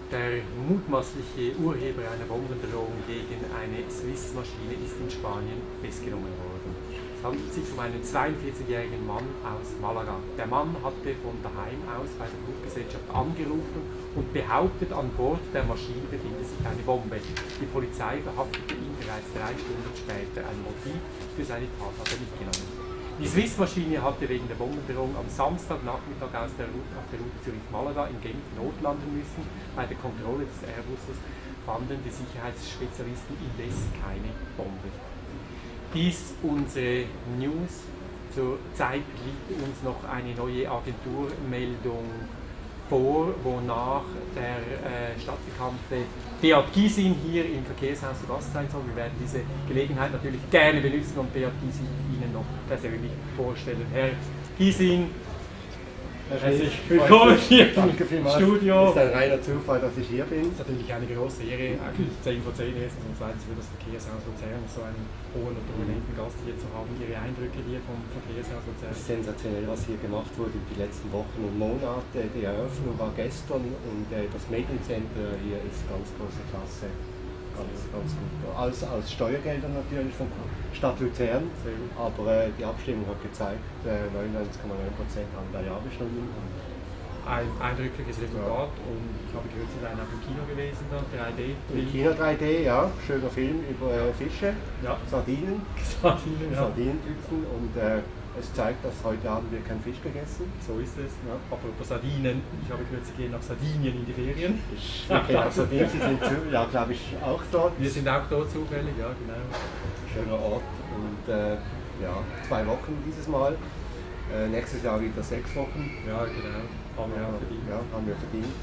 Der mutmaßliche Urheber einer Bombendrohung gegen eine Swiss-Maschine ist in Spanien festgenommen worden. Es handelt sich um einen 42-jährigen Mann aus Malaga. Der Mann hatte von daheim aus bei der Fluggesellschaft angerufen und behauptet, an Bord der Maschine befinde sich eine Bombe. Die Polizei verhaftete ihn bereits 3 Stunden später. Ein Motiv für seine Tat hat er nicht genommen. Die Swiss-Maschine hatte wegen der Bombendrohung am Samstagnachmittag auf der Route Zürich-Malaga in Genf notlanden müssen. Bei der Kontrolle des Airbuses fanden die Sicherheitsspezialisten indes keine Bombe. Dies unsere News. Zurzeit liegt uns noch eine neue Agenturmeldung vor, wonach der stadtbekannte Beat Gysin hier im Verkehrshaus zu Gast sein soll. Wir werden diese Gelegenheit natürlich gerne benutzen und Beat Gysin Ihnen noch persönlich vorstellen. Herr Gysin, herzlich willkommen hier im Studio. Es ist ein reiner Zufall, dass ich hier bin. Es ist natürlich eine große Ehre, eigentlich 10 von 10 erstens und zweitens für das Verkehrshaus Luzern so einen hohen und prominenten Gast hier zu haben. Ihre Eindrücke hier vom Verkehrshaus Luzern? Es ist sensationell, was hier gemacht wurde in den letzten Wochen und Monaten. Die Eröffnung war gestern und das Mediencenter hier ist ganz große Klasse. Ganz gut. Aus Steuergeldern natürlich von Stadt Luzern, aber die Abstimmung hat gezeigt, 99,9% haben da Ja bestimmt. Ein eindrückliches Resultat und ich habe gehört, Sie seien auch im Kino gewesen, da 3D. Im Kino 3D, ja, schöner Film über Fische, ja. Sardinen, Sardinenpfützen und es zeigt, dass heute Abend wir keinen Fisch gegessen. So ist es. Ja. Apropos Sardinen, ich habe gehört, Sie gehen nach Sardinien in die Ferien. Ich gehe nach Sardinien, Sie sind ja, glaube ich, auch dort. Wir sind auch dort zufällig, ja, genau. Schöner Ort und ja, 2 Wochen dieses Mal. Nächstes Jahr wieder 6 Wochen. Ja, genau. Haben wir auch verdient. Ja, haben wir verdient.